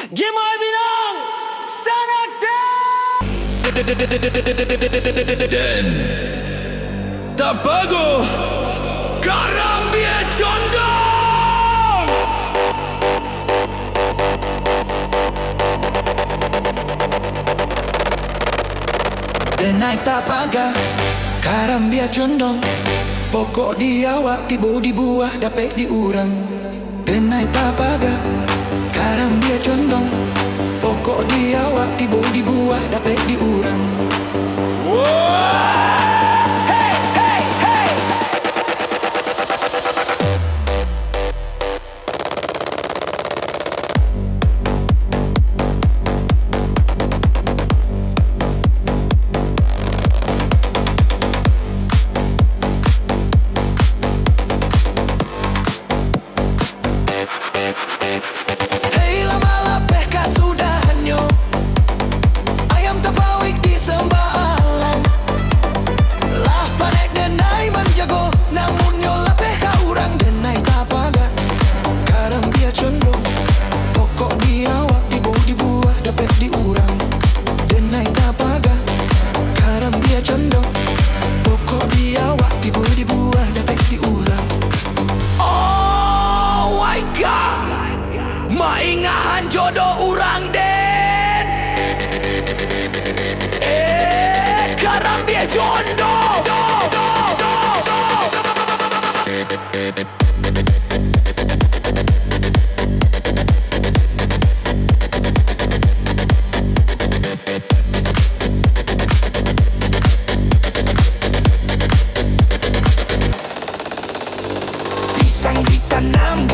Gimoy Binong Sanakdan Den Tabago Karambia Condong. Denai tapaga Karambia condong. Pokok di awak tibo di buah dapat diurang. Denai tapaga Karambia condong. Pokok di awak tibo di buah dapat diurang. Hey, hey, hey. Hei lama lapeh kasudahannya. Ayam tapawik di sembaalan. Lah panek denai manjago. Namun nyo lapeh ka urang. Denai tapaga Karambia condong. Pokok di awak tibo di buah dapat diurang. Denai tapaga Karambia condong. Pokok di awak tibo di buah dapat diurang. Oh my God, maingahan jodoh urang Den. Karambia Condong. Pisang ditanam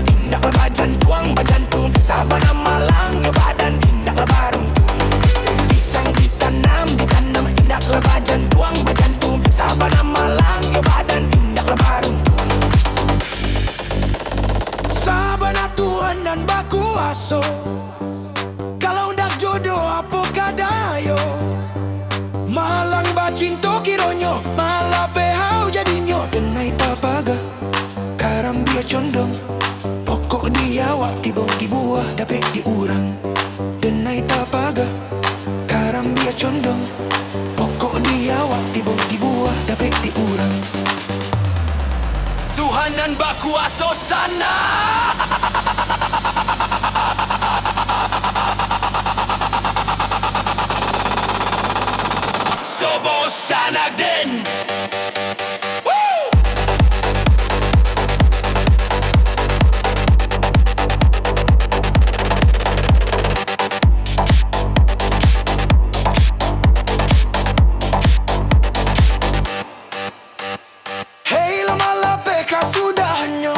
indah bajan tuang bajantung. Sabana malang yo badan indah baruntung. Pisang ditanam indah bajan tuang bajantung. Sabana malang yo badan indah baruntung. Sabana Tuhan dan baku aso. Kalau ndak jodoh apa kadayo. Malang bacinto kironyo. Malah behau jadinyo. Denai tapaga Karambia condong. Pokok di awak tibo di buah dapat diurang. Denai tapaga Karambia condong. Pokok di awak tibo di buah dapat diurang. Tuhanan baku aso sana. Sobo Sanakdan. Hei lama lapeh kasudahannya.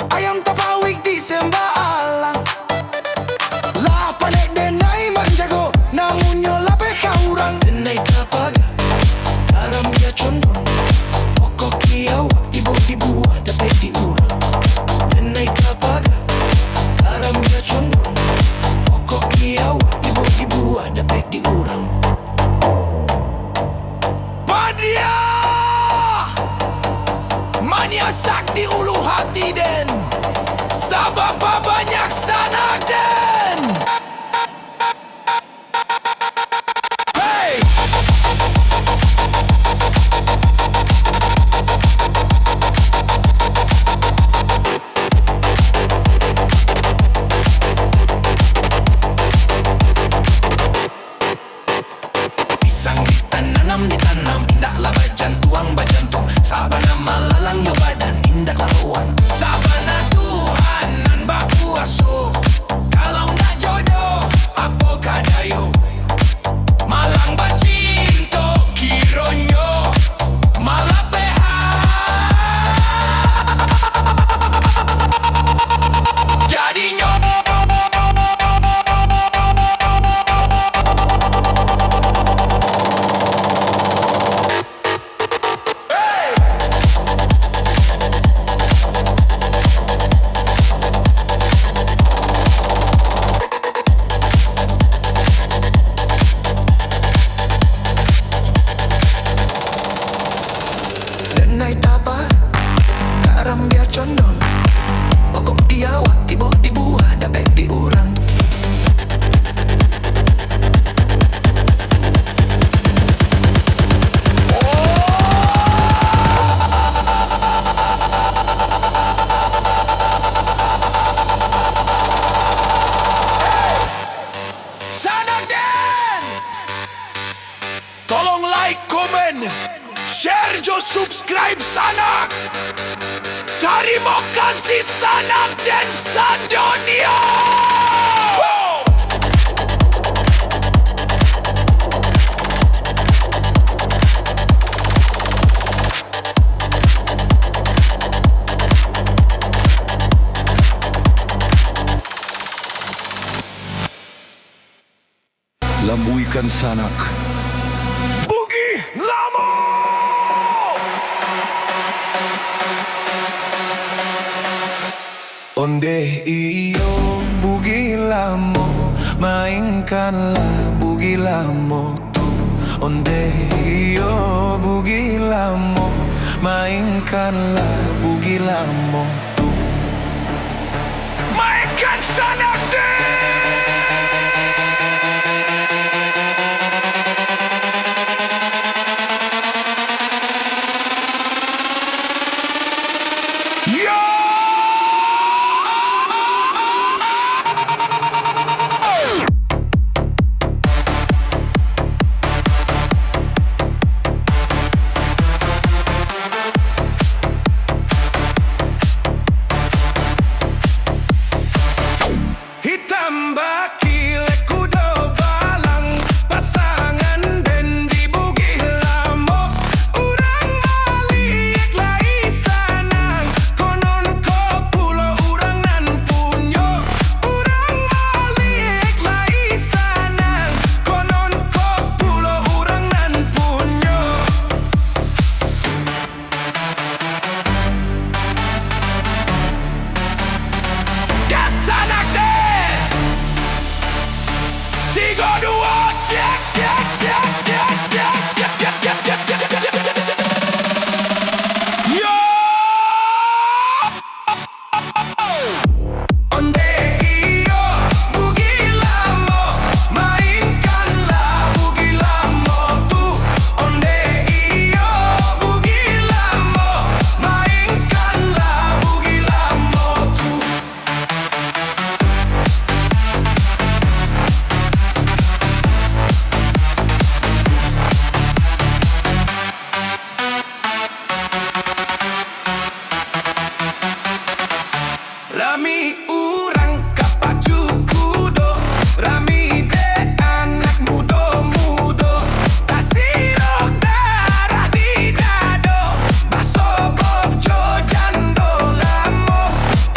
Ayam tak subscribe sanak. Terima kasih sanak dan sadonia. Lambuikan sanak. Bugi Lamo. Onde iyo bugi lamo, mainkanlah bugi lamo tu. Onde iyo bugi lamo, mainkanlah bugi lamo tu. Mainkan sanak deh. Hitam baki kudo balang, pasangan den di bugi lamo. Urang balik lai sanang, konon ko pulo urang nan punyo. Urang balik lai sanang, konon ko pulo urang nan punyo. Ya sanak deh. 3, 2, cek. Yo. Onde iyo bugi lamo, mainkanlah bugi lamo tu. Onde iyo bugi lamo, mainkanlah bugi lamo tu. Rami urang kapaju kudo, rami de anak mudo-mudo. Tasirok darah di dado, baso bojo jando lamo.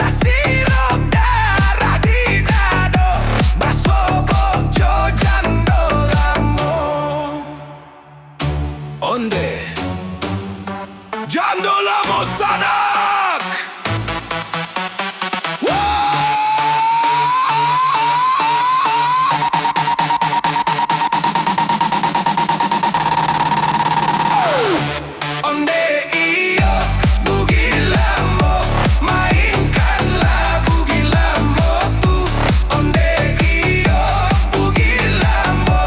Tasirok darah di dado, baso bojo jando lamo. Onde Jando Lamo sanak. Onde iyo bugi lamo, mainkanlah bugi lamo tu. Onde iyo bugi lamo,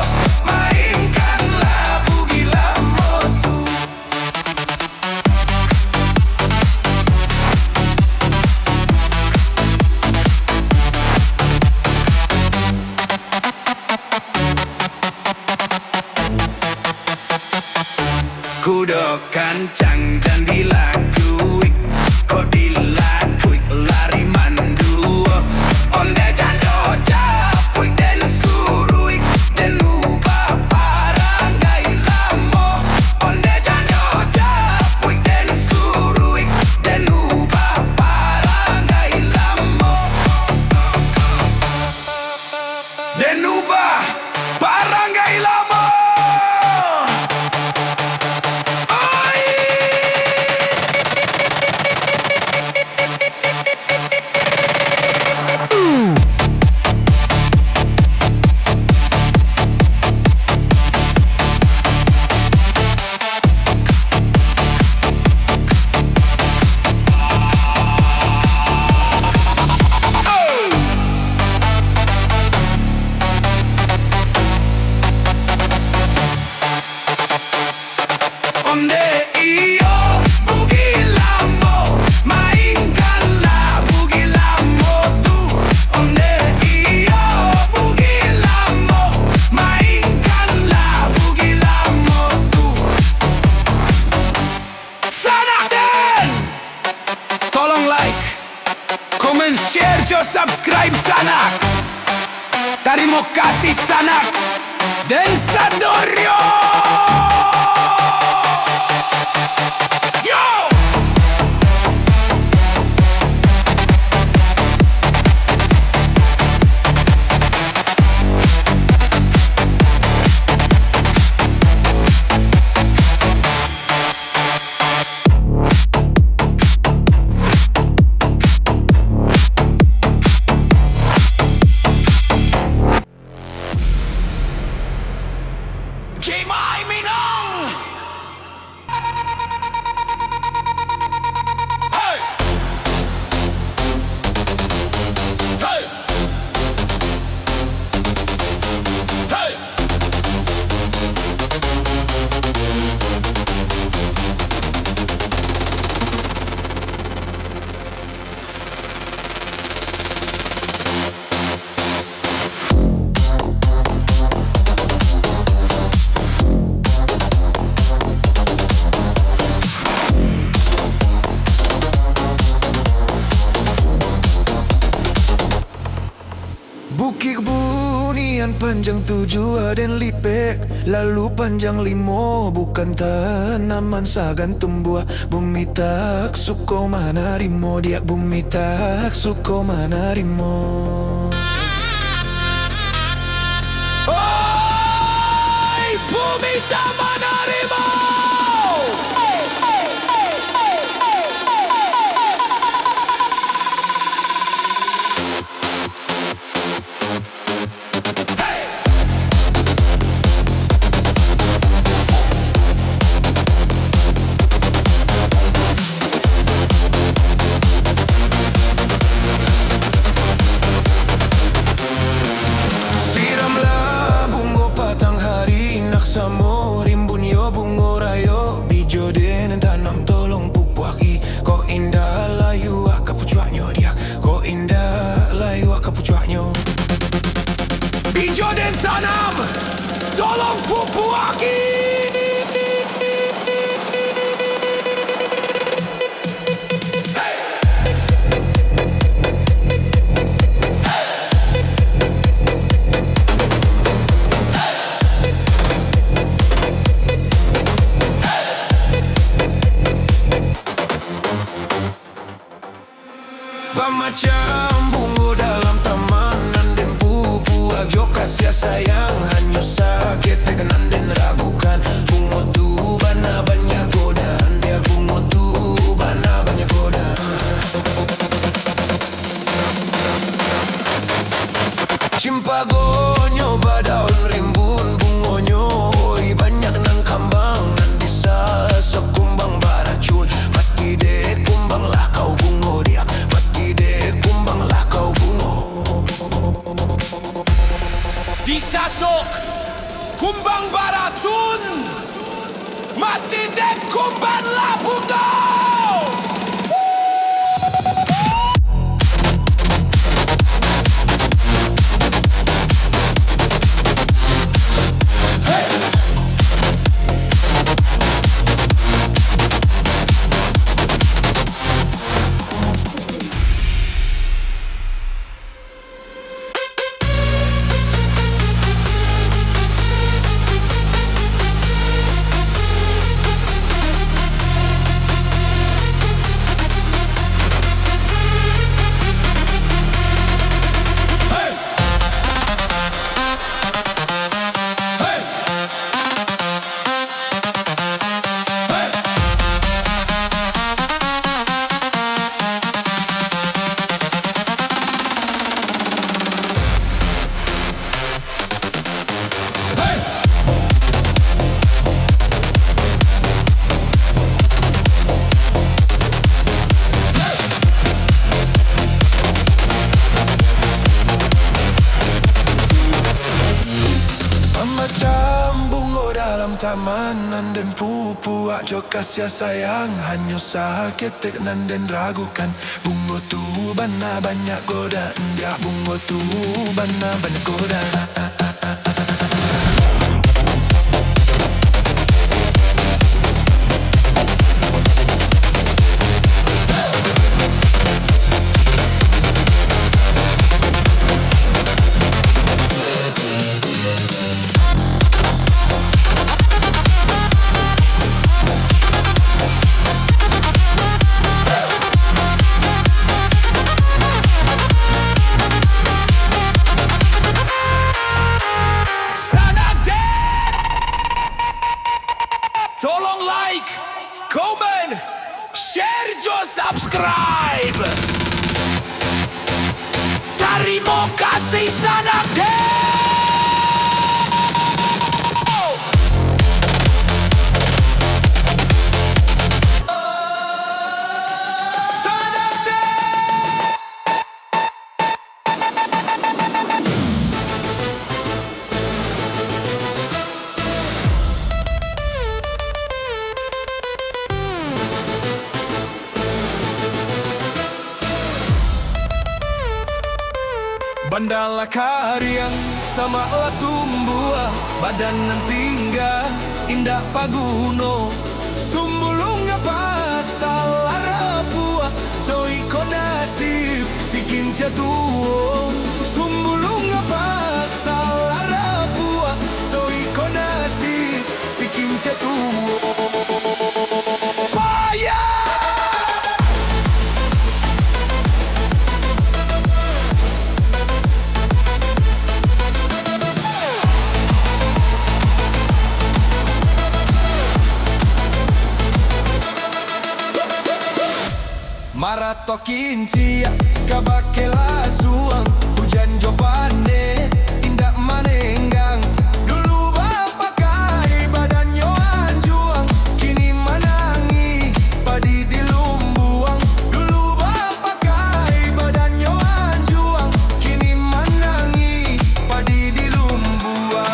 mainkanlah bugi lamo tu. Kudo kancang dan dilakuik, kok dilakuik lari mandu. Onde jando japuik den suruik, den ubah parangai lamo. Onde jando japuik den suruik, den ubah parangai lamo. Den ubah parangai lamo. ajaib sanak. Terima kasih sanak dan Sadorio. Yo! Kimai Minong! Hey! Hey! Hey! Bukit Bunian panjang 7 dan lipek, lalu panjang 5, bukan tanaman sagan tumbuh. Bumi tak suko manarimo, dia bumi tak suko manarimo. Oi, bumi tak menerima. Siramlah bungo patang hari, naksamo rimbun yo bungo rayo, bijo den tanam tolong pupuaki. Ko indah layu akapucuaknyo dia, ko indah layu akapucuaknyo. Bijo dan tanam, tolong pupuaki. Macam bunga dalam taman dan pupu ajo kasih sayang, hanya sakit tekenan dan ragukan. Bunga tu bana banyak godaan, dia bunga tu bana banyak godaan. Cimpagonyo badaun rimbun bungonyo, oi banyak nang kambang nan bisa sekumbang baracun. Mati dek kumbang lah kau bungo dia, mati dek kumbang lah kau bungo. Disasok kumbang baratun, mati dek kumbang labungo. Tamanan dan pupu ajo kasih sayang, hanya sakit tekenan dan ragukan. Bungo tu bana banyak godaan, dia bungo tu bana banyak godaan. subscribe. Terima kasih sanak deh. Bandala karyang sama la tumbuh badan nan tinggal indah paguno sumbulung apa salah buah coy konasib sikin jatuh sumbulung apa salah buah coy konasib sikin jatuh fire. Marato kinci kabakela suang hujan jopane indak manenggang dulu bapak kai badannya anjuang kini manangi padi di lumbuang dulu bapak kai badannya anjuang kini manangi padi di lumbuang.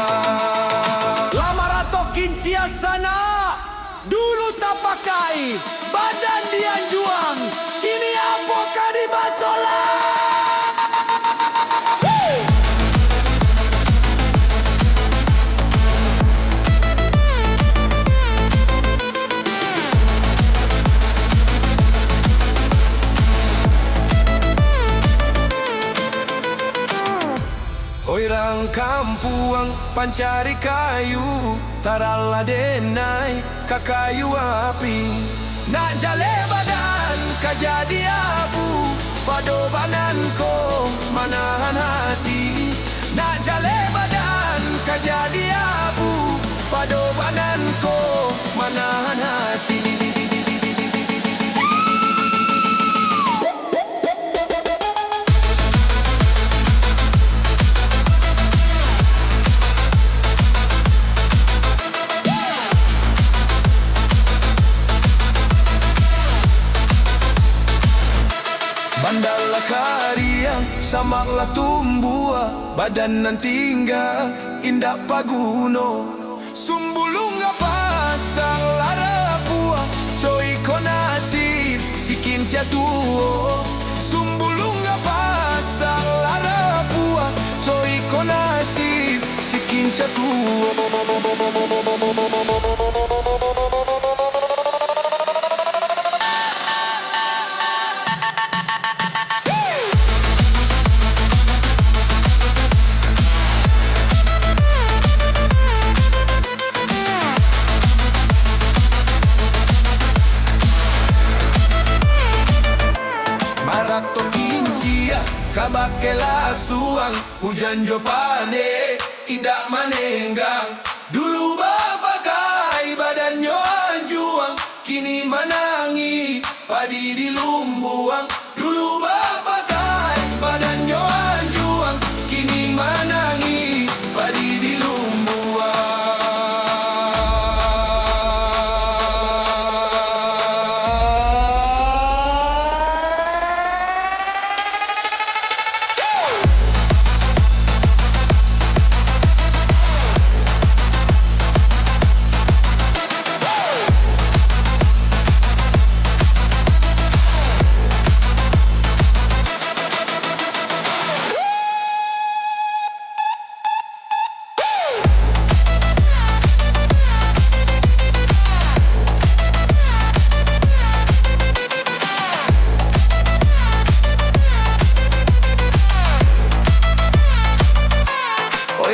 La marato kinci sana dulu tak pakai badan dianjuang kini apakah dibacola. Orang kampuang pancari kayu tarala denai kakayu api nak jale badan kajadi abu padobanan ko manahan hati nak jale badan kajadi abu padobanan ko manahan hati. Bandala karyang sama la tumbuh badan nan tinggal indah paguno sumbulung apa salah buah coy konasib sikin jatuh sumbulung apa salah buah coy konasib sikin jatuh. Marato kinci kabakela suang hujan jopane indak manenggang dulu bapak kai badannya anjuang kini manangi padi di lumbuang dulu bapak kai badannya anjuang kini manangi padi di lumbuang.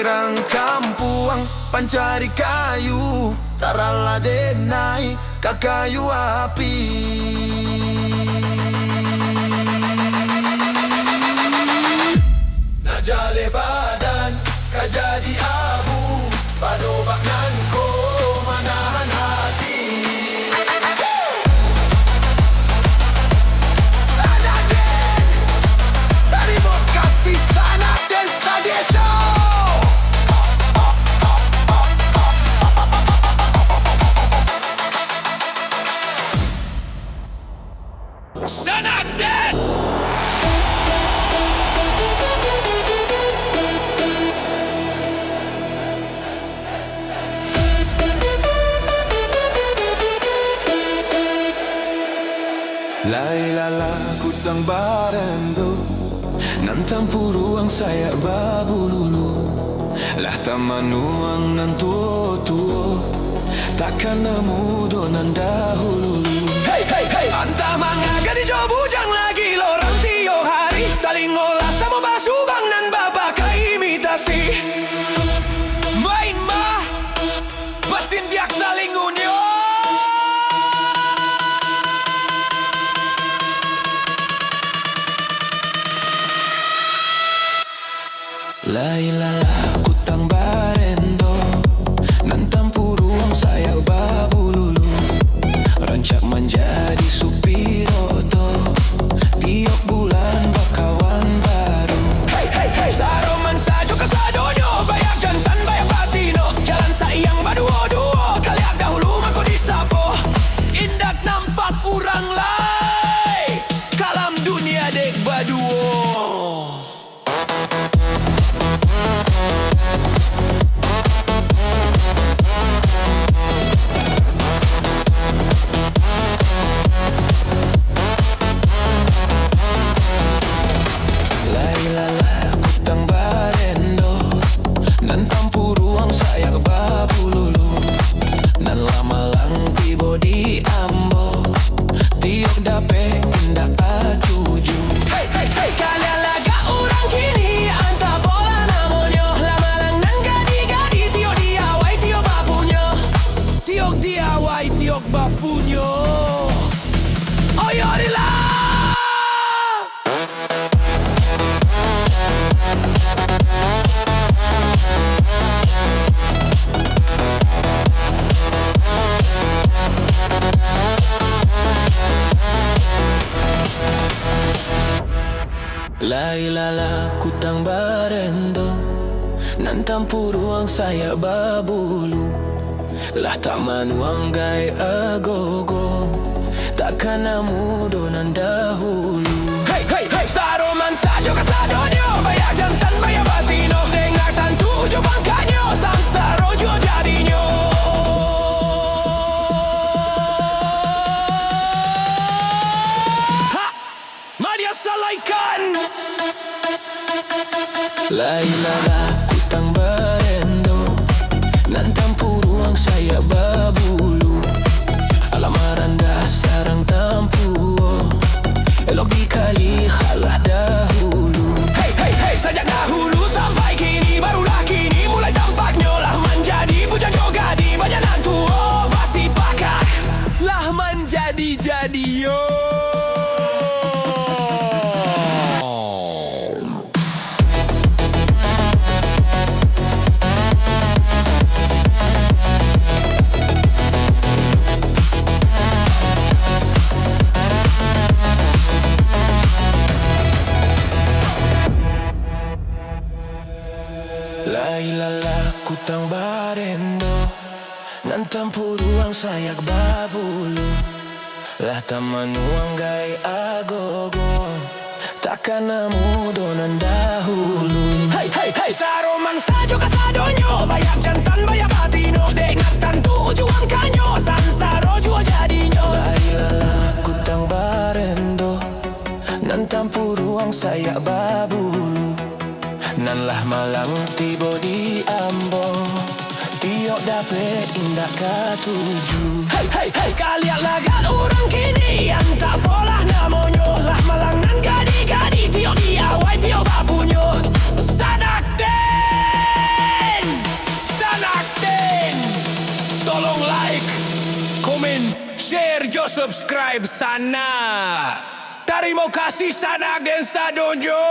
Orang kampuang pancari kayu tarala denai kakayu api najale badan kajadi abu padobakan ko manahan hati. kutang barendo nan tampu ruang saya babu lulu lah tamanuang nan tuo takkan namudo nan dahulu. Hey hey hey, anta mga gadis bujang lagi lorang tiyo hari talingola sama basubang nan babaka imitasi main ma batin diak talingunyo. Lailala kutang barendo nan tampu ruang saya babu lulu rancak menjadi supiroto tiap bulan bakawan baru. Hey hey hey, saroman sajo kasadonyo bayak jantan bayak batino jalan sayang baduo kaliak dahulu mako disapo indak nampak urang lai kalam dunia dek baduo. Lailala kutang barendo nan tampu ruang saya babulu lah tak manuang gai agogo takkan namudo nan dahulu. Hey hey hey, saroman sajo kasadonyo bayak jantan bayak batino dengar tantu ujo bangkanyo sansaro jo jadinyo. Ha Madia salaikan. Lailala kutang barendo nan tampu ruang saya babulu alamaran dah sarang tampu elok dikali halah dahulu. Hey hey hey, sejak dahulu sampai kini barulah kini mulai tampaknya lah menjadi bujang jogadi banyak nantu basi pakak lah menjadi yo. Lailala kutang barendo nan tampu ruang sayak babulu lah tamanuang gai agogo takkan namudo nan dahulu. Hey hey hey, saroman sajo kasadonyo bayak jantan bayak batino dengar tantu ujuan kanyo sansaro jua jadinyo. Lailala kutang barendo nan tampu ruang sayak babulu nan lah malang tibo di ambo tiok dapet indah katuju. Hey hey hey, kalian lagat orang kini yang tak polah namonyo lah malang nan gadi tiok diawai tiok bapunyo. Sanakten tolong like komen share jo subscribe sana. Terima kasih Sanakten sadonyo.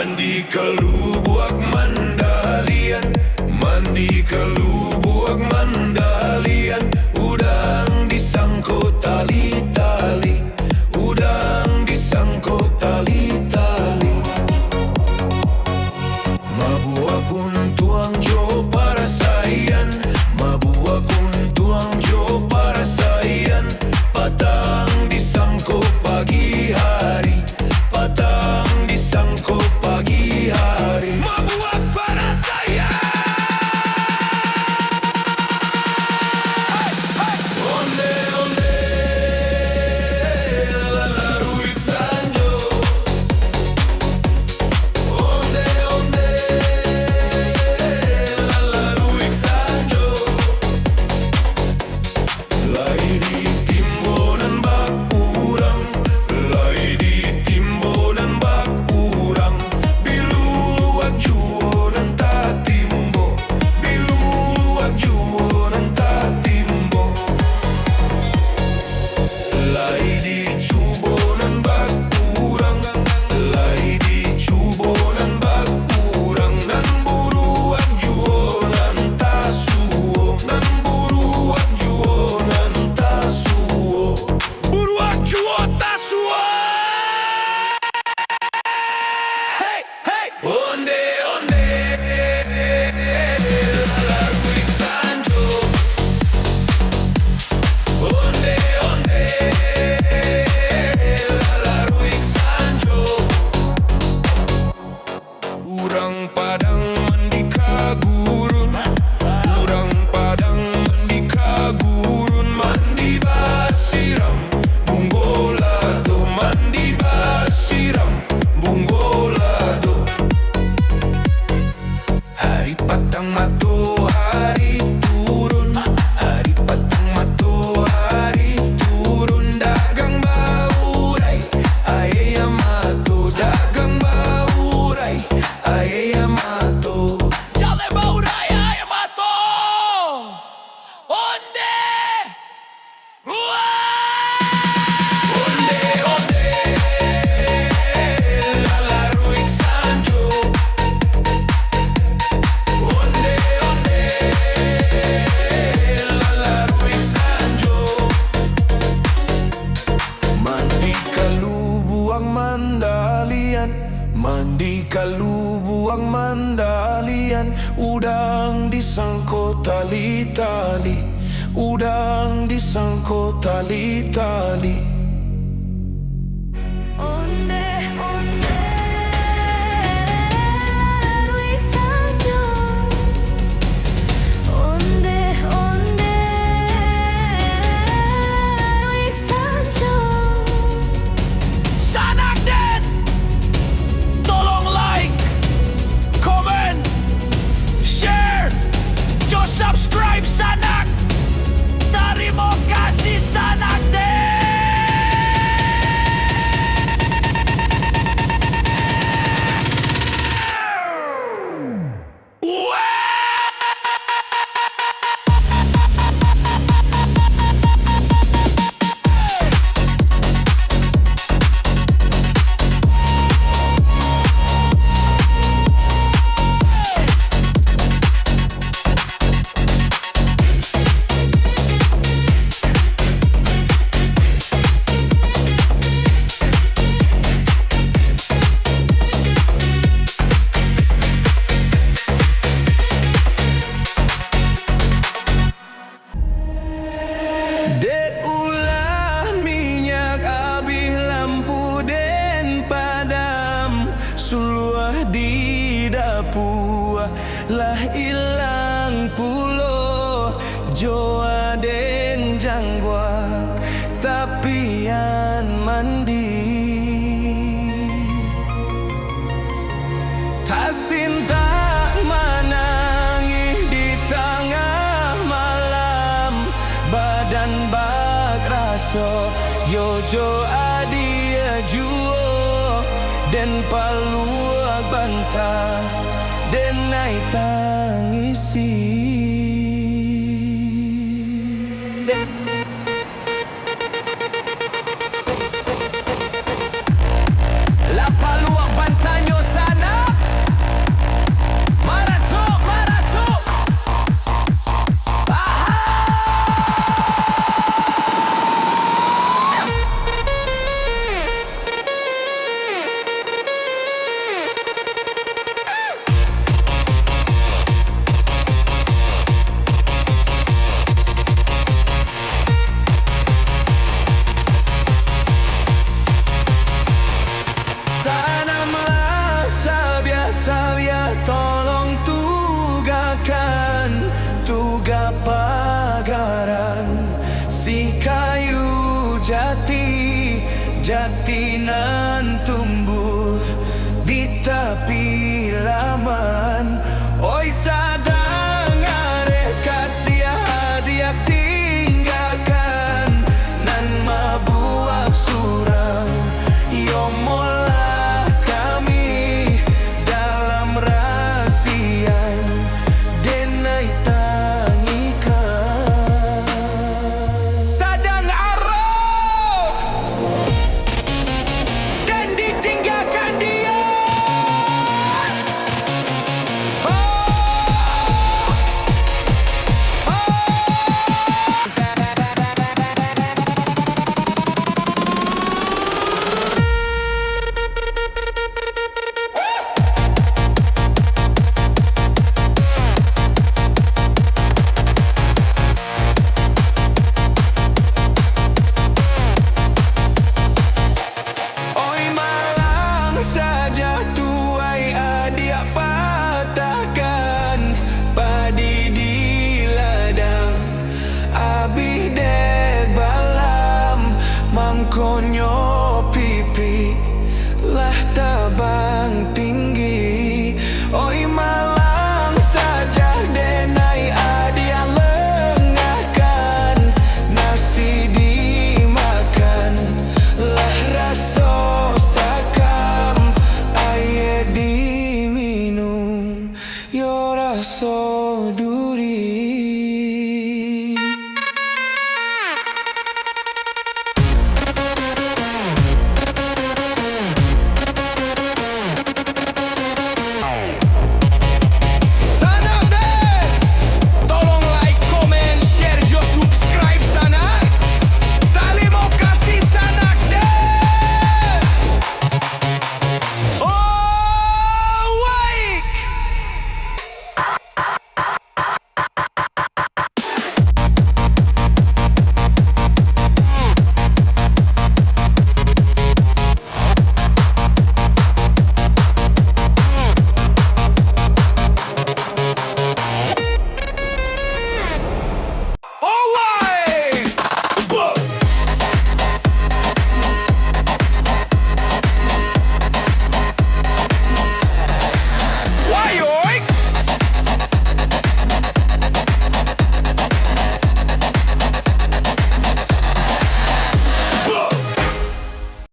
Mandi kelubuak mandalian, mandi kelubuak mandalian. Udang disangkut tali-tali, udang disangkut tali-tali. Mabuakun tuang jo para sayan, mabuakun tuang jo para sayan. Patang disangkut pagi hari, patang disangkut pagi hari. Mabuak para sayan. Onde onde lalaruik sanjo. Onde onde lalaruik sanjo. Lai di timbonan bak urang, lai di timbonan bak urang. Biluak juonan ta timbo, biluak juonan ta timbo. Lai di cubonan bak urang, lai di cubonan bak urang. Nan buruak juonan ta suo, nan buruak juonan ta suo, buruak juo ta suo. Hey hey, onde onde lalaruik sanjo. Onde onde lalaruik sanjo. Urang Padang mandi kagurun, urang Padang mandi kagurun. Mandi basiram bunggolado, mandi basiram bunggolado. Hari patang matahari turun, hari patang matahari turun. Dagang baurai ayamato, dagang baurai ayamato. Jale baurai ayamato. Onde. Onde onde lalaruik sanjo. Onde onde lalaruik sanjo. Mandi kalubuang mandalian, mandi kalubuang mandalian. Udang disangkut tali-tali, udang disangkut tali-tali. Onde onde lalaruik sanjo. Onde onde lalaruik sanjo. Sanak Den. Tolong like, comment, share, jo subscribe Sanak. Terima kasih Sanak Den. Det ulah minyak habis lampu den padam. Suluah di dapur lah ilang pulo. Joa den jangguak tapian mandi. Tasin tak menangis di tengah malam. Badan bak raso yojo adia juo. Den paluak bantah den nai tangisi.